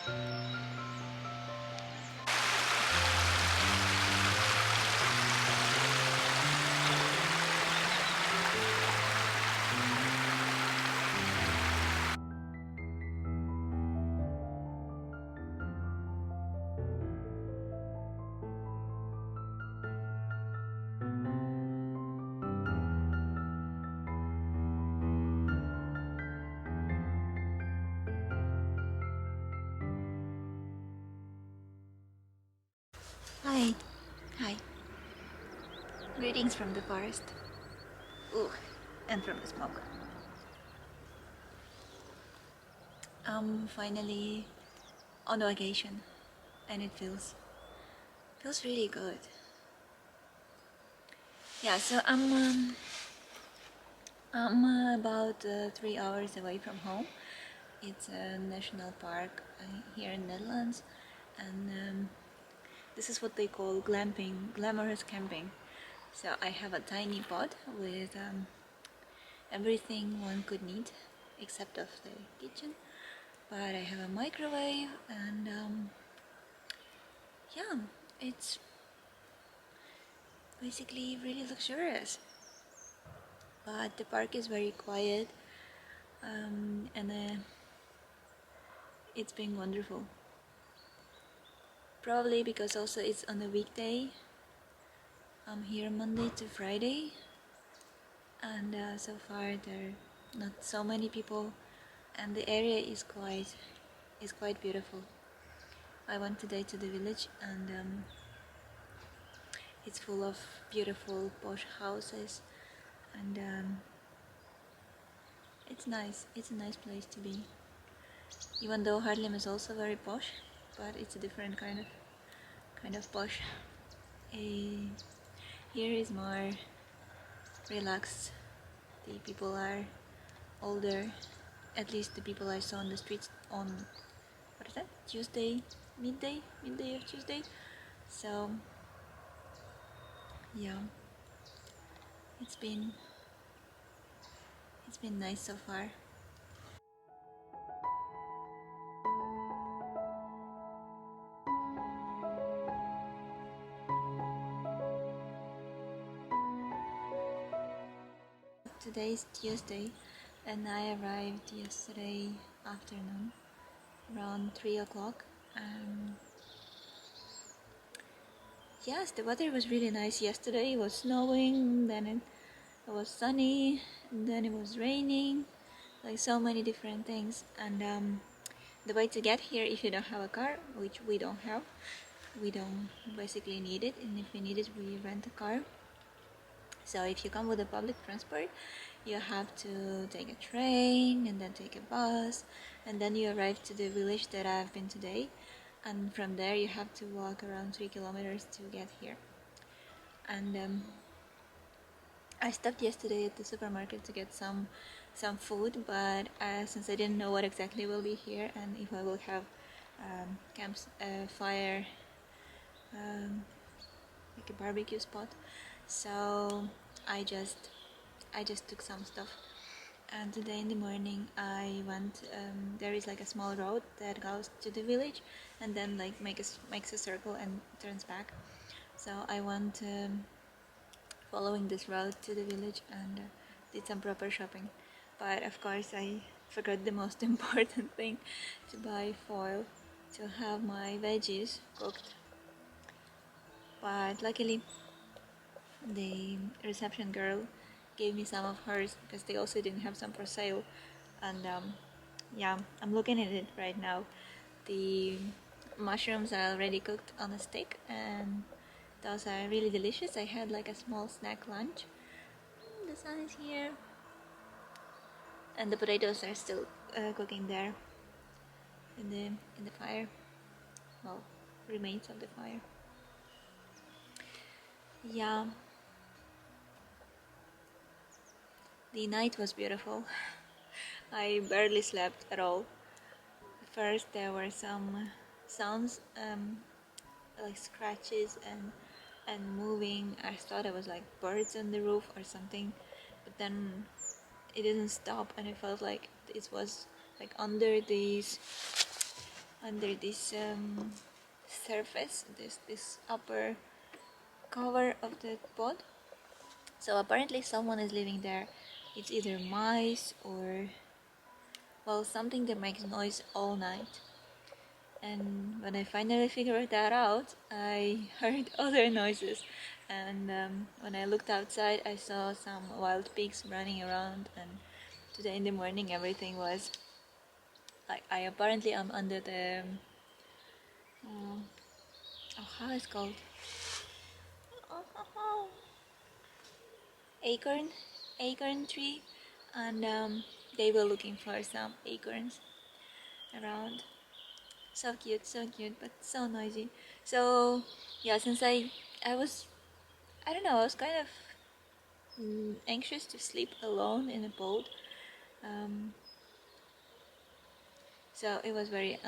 Hi. Hi. Greetings from the forest. Ooh, and from the smoke. I'm finally on vacation and it feels really good. Yeah, so I'm about 3 hours away from home. It's a national park here in Netherlands, and this is what they call glamping, glamorous camping. So I have a tiny pod with everything one could need, except of the kitchen. But I have a microwave, and yeah, it's basically really luxurious. But the park is very quiet, and it's been wonderful. Probably because also it's on a weekday. I'm here Monday to Friday, and so far there are not so many people, and the area is quite beautiful. I went today to the village, and it's full of beautiful posh houses, and it's nice. It's a nice place to be. Even though Harlem is also very posh, but it's a different kind of posh. Eh, Here is more relaxed. The people are older. At least the people I saw on the streets on what is that? Tuesday, midday of Tuesday. So yeah, it's been it's been nice so far. Today is Tuesday, and I arrived yesterday afternoon around 3 o'clock. Yes, the weather was really nice yesterday. It was snowing, then it was sunny, and then it was raining, like so many different things. And the way to get here, if you don't have a car, which we don't have, we don't basically need it, and if we need it, we rent a car. So if you come with the public transport, you have to take a train and then take a bus, and then you arrive to the village that I've been today, and from there you have to walk around 3 kilometers to get here. And I stopped yesterday at the supermarket to get some food, but since I didn't know what exactly will be here and if I will have fire, um, like a barbecue spot, so I just I just took some stuff. And today in the morning I went. There is like a small road that goes to the village, and then like makes a circle and turns back. So I went following this road to the village and did some proper shopping. But of course, I forgot the most important thing, to buy foil to have my veggies cooked. But luckily, the reception girl gave me some of hers because they also didn't have some for sale. And yeah, I'm looking at it right now. The mushrooms are already cooked on a stick, and those are really delicious. I had like a small snack lunch. The sun is here, and the potatoes are still cooking there in the fire. Well, remains of the fire. Yeah, the night was beautiful. I barely slept at all. First, there were some sounds, like scratches and moving. I thought it was like birds on the roof or something, but then it didn't stop, and it felt like it was like under these under this surface, this upper cover of the pod. So apparently someone is living there. It's either mice or, well, something that makes noise all night. And when I finally figured that out, I heard other noises. And when I looked outside, I saw some wild pigs running around. And today in the morning, everything was like, I apparently am under the uh, oh, how is it called? Acorn, acorn tree, and they were looking for some acorns around. So cute, but so noisy. So yeah, since I was, I don't know, I was kind of anxious to sleep alone in a boat. Um, so it was very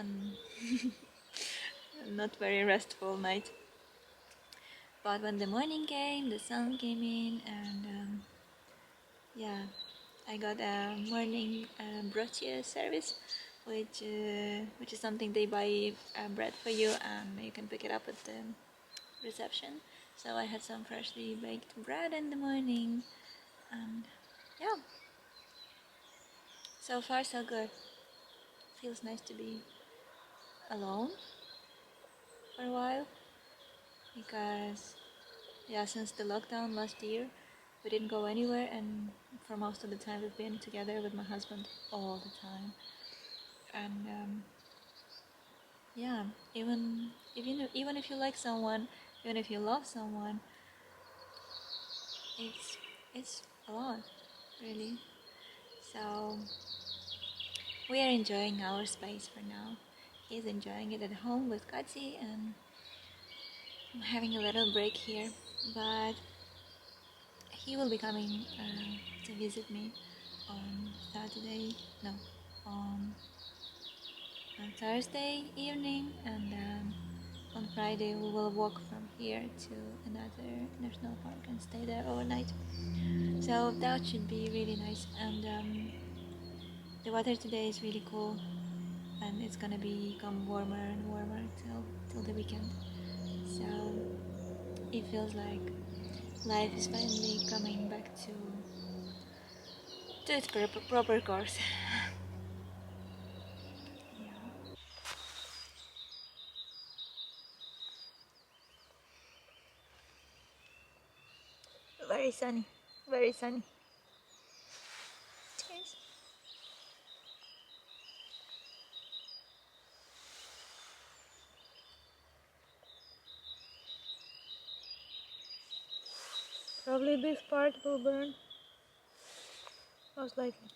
not very restful night. But when the morning came, the sun came in, and yeah, I got a morning brochure service, which is something they buy bread for you, and you can pick it up at the reception. So I had some freshly baked bread in the morning, and yeah, so far so good. Feels nice to be alone for a while because yeah, since the lockdown last year, we didn't go anywhere, and for most of the time we've been together with my husband all the time, and yeah, even if you like someone, even if you love someone, it's it's a lot, really. So we are enjoying our space for now. He's enjoying it at home with Katsi, and I'm having a little break here. But he will be coming to visit me on Saturday, no, on, on Thursday evening, and on Friday we will walk from here to another national park and stay there overnight. So that should be really nice, and the weather today is really cool, and it's gonna become warmer and warmer till the weekend. So it feels like life is finally coming back to its proper course. Yeah. Very sunny, very sunny. Cheers. Probably this part will burn, most likely.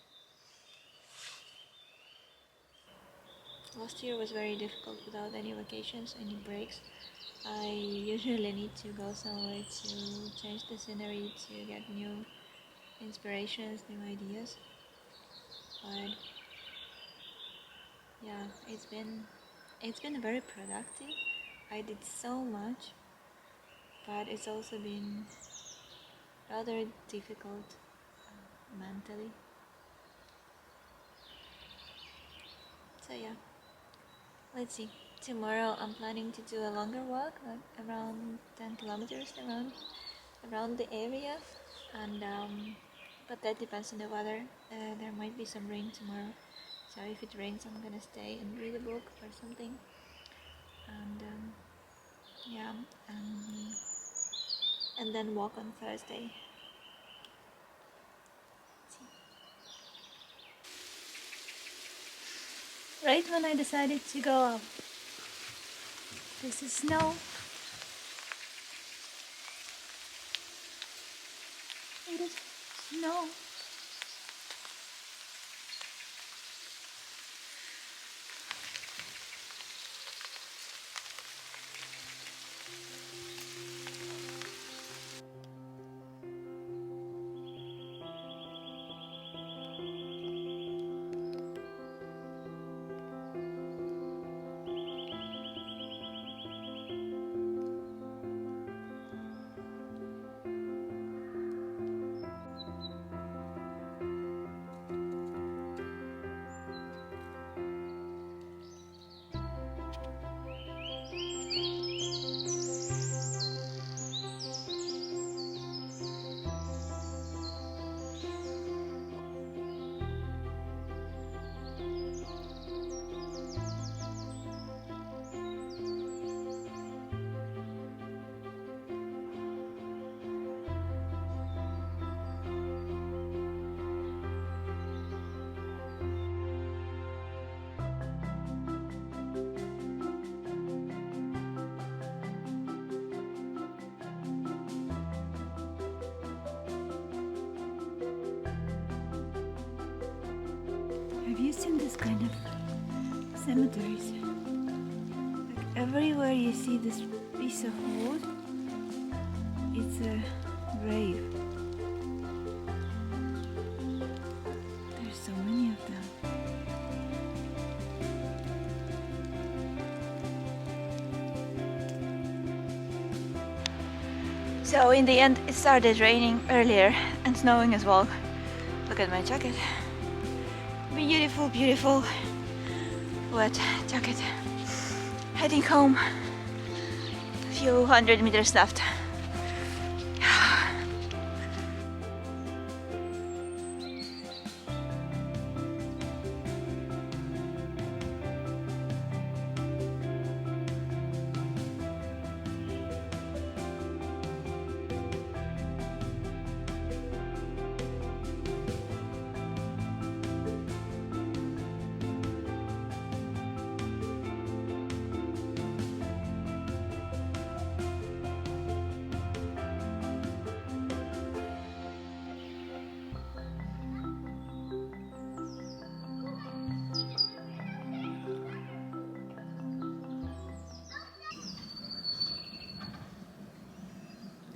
Last year was very difficult without any vacations, any breaks. I usually need to go somewhere to change the scenery, to get new inspirations, new ideas. But yeah, it's been very productive. I did so much, but it's also been rather difficult mentally. So yeah, let's see. Tomorrow I'm planning to do a longer walk, like around 10 kilometers around the area, and but that depends on the weather. There might be some rain tomorrow, so if it rains, I'm gonna stay and read a book or something. And yeah, and and then walk on Thursday. Right when I decided to go out, this is snow. It is snow. you seen this kind of cemeteries? Like everywhere you see this piece of wood, it's a grave. There's so many of them. So in the end it started raining earlier and snowing as well. Look at my jacket. Beautiful, beautiful wet jacket. Heading home. A few 100 meters left.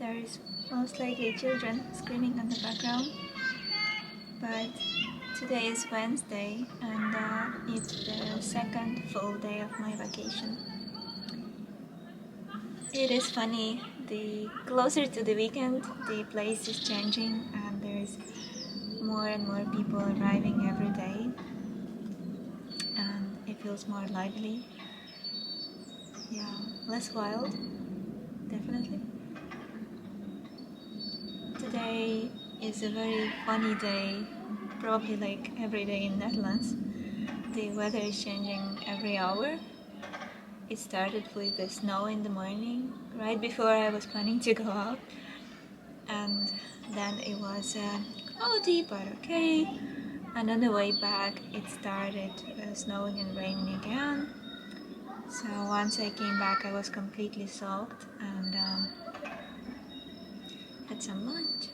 There is most likely children screaming in the background, but today is Wednesday and it's the second full day of my vacation. It is funny, the closer to the weekend the place is changing and there's more and more people arriving every day and it feels more lively. Yeah, less wild, definitely. Today is a very funny day, probably like every day in Netherlands. The weather is changing every hour. It started with the snow in the morning, right before I was planning to go out. And then it was cloudy but okay. And on the way back it started snowing and raining again. So once I came back I was completely soaked and had some lunch.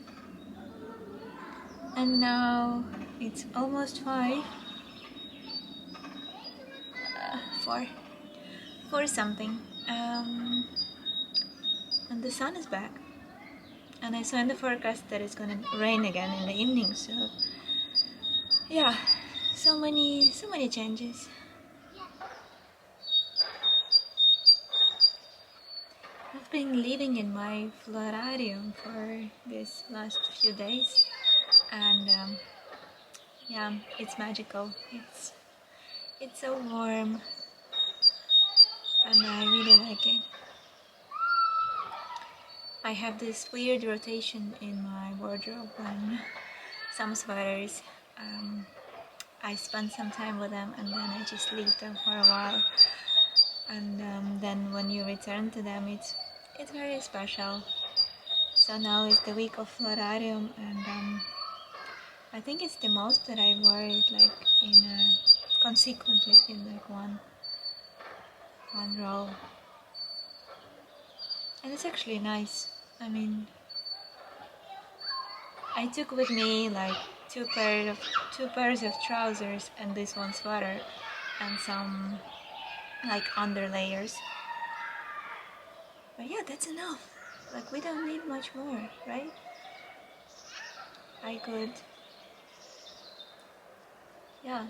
And now it's almost 5. 4 something. And the sun is back. And I saw in the forecast that it's gonna rain again in the evening. So yeah, so many changes. I've been living in my florarium for these last few days, and yeah, it's magical. It's so warm, and I really like it. I have this weird rotation in my wardrobe when some sweaters, I spend some time with them and then I just leave them for a while, and then when you return to them it's very special. So now is the week of florarium, and I think it's the most that I wore it like in consequently in like one row, and it's actually nice. I mean, I took with me like two pairs of trousers and this one sweater and some like under layers. But yeah, that's enough. Like we don't need much more, right? I could, yeah.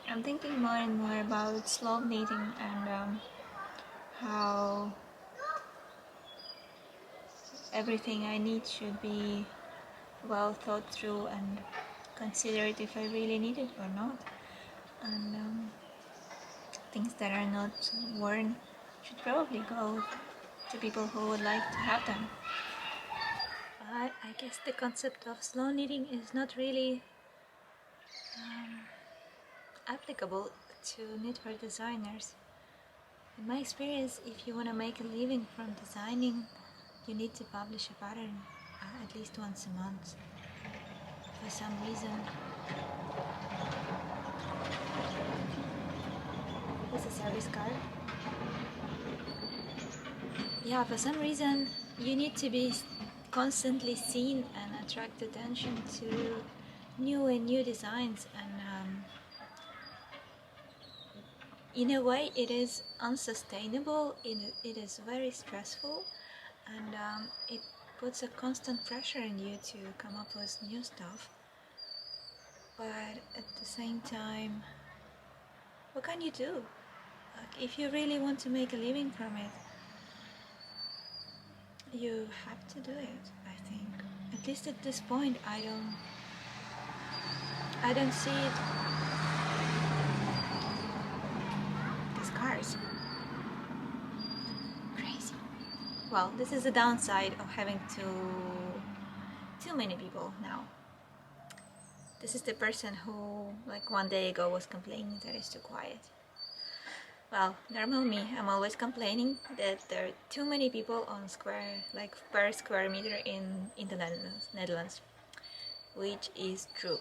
I'm thinking more and more about slow knitting and how everything I need should be well thought through and considered if I really need it or not. And things that are not worn should probably go to people who would like to have them. But I guess the concept of slow knitting is not really applicable to knitwear designers. In my experience, if you want to make a living from designing, you need to publish a pattern at least once a month. For some reason, this is a service car. Yeah, for some reason you need to be constantly seen and attract attention to new designs, and in a way it is unsustainable, it is very stressful, and it puts a constant pressure on you to come up with new stuff. But at the same time, what can you do? Like, if you really want to make a living from it, you have to do it, I think. At least at this point, I don't see it. These cars. Crazy. Well, this is the downside of having too many people now. This is the person who, like, 1 day ago was complaining that it's too quiet. Well, normal me, I'm always complaining that there are too many people on per square meter in the Netherlands, which is true.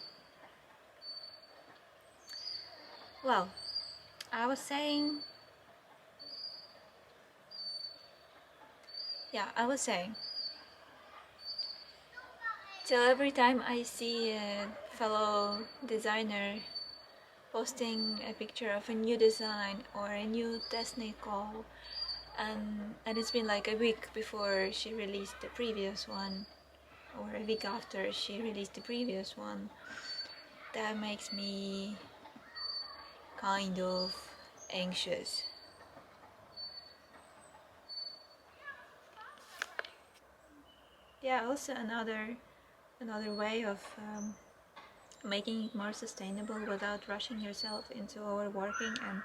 Well, I was saying, so every time I see a fellow designer posting a picture of a new design or a new technical, and it's been like a week before she released the previous one, or a week after she released the previous one, that makes me kind of anxious. Yeah, also another way of making it more sustainable without rushing yourself into overworking and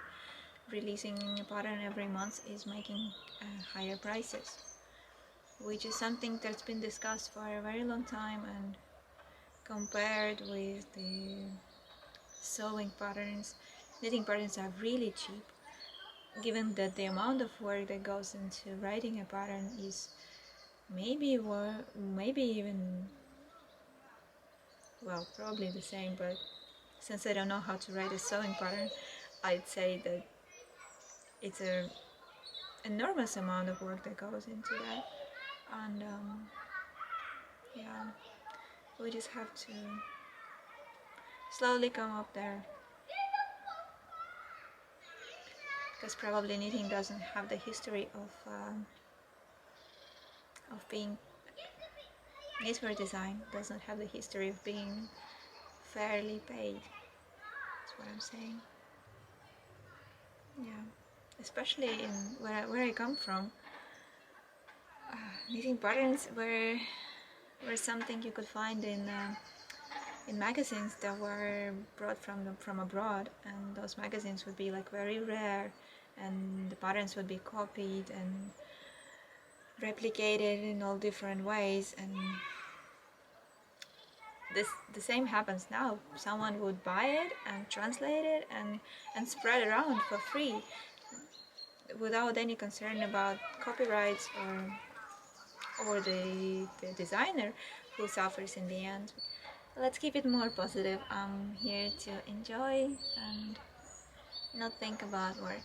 releasing a pattern every month is making higher prices, which is something that's been discussed for a very long time, and compared with the sewing patterns, knitting patterns are really cheap, given that the amount of work that goes into writing a pattern is maybe even, well, probably the same, but since I don't know how to write a sewing pattern, I'd say that it's an enormous amount of work that goes into that, and yeah, we just have to slowly come up there, because probably knitting doesn't have the history of being, knitwear design doesn't have the history of being fairly paid. That's what I'm saying. Yeah, especially in where I come from, knitting patterns were something you could find in magazines that were brought from abroad, and those magazines would be like very rare, and the patterns would be copied and replicated in all different ways, and the same happens now. Someone would buy it and translate it and spread around for free without any concern about copyrights or the designer who suffers in the end. Let's keep it more positive. I'm here to enjoy and not think about work.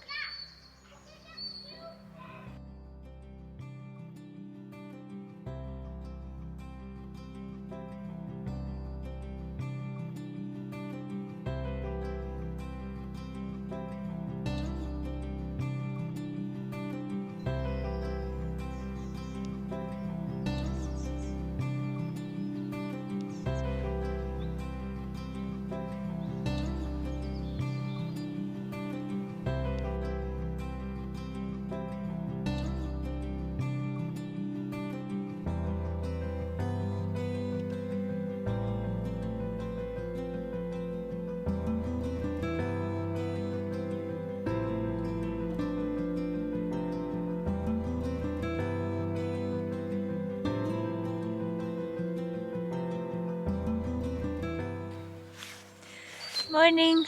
Morning.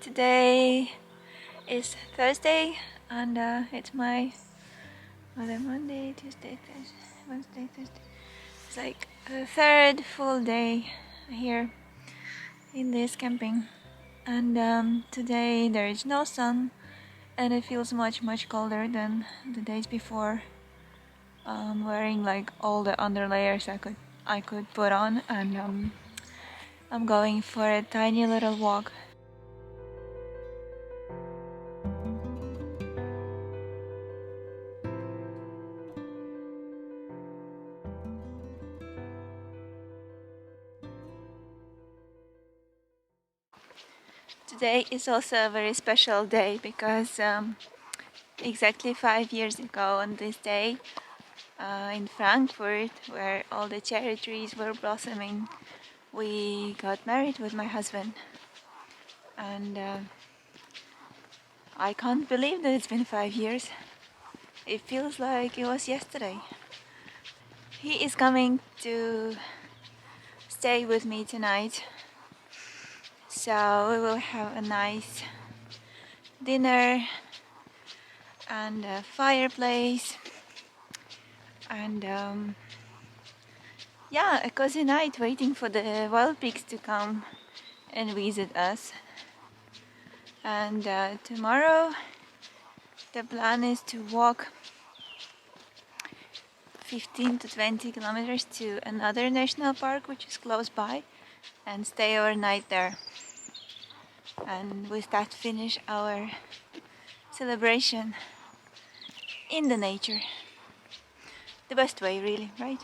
Today is Thursday, and it's my Monday, Tuesday, Thursday, Wednesday, Thursday. It's like the third full day here in this camping, and today there is no sun, and it feels much colder than the days before. I'm wearing like all the underlayers I could put on, and I'm going for a tiny little walk. Today is also a very special day because exactly 5 years ago on this day, in Frankfurt, where all the cherry trees were blossoming, we got married with my husband. And I can't believe that it's been 5 years. It feels like it was yesterday. He is coming to stay with me tonight, so we will have a nice dinner and a fireplace and yeah, a cozy night waiting for the wild pigs to come and visit us. And tomorrow the plan is to walk 15 to 20 kilometers to another national park which is close by and stay overnight there. And with that finish our celebration in the nature. The best way, really, right?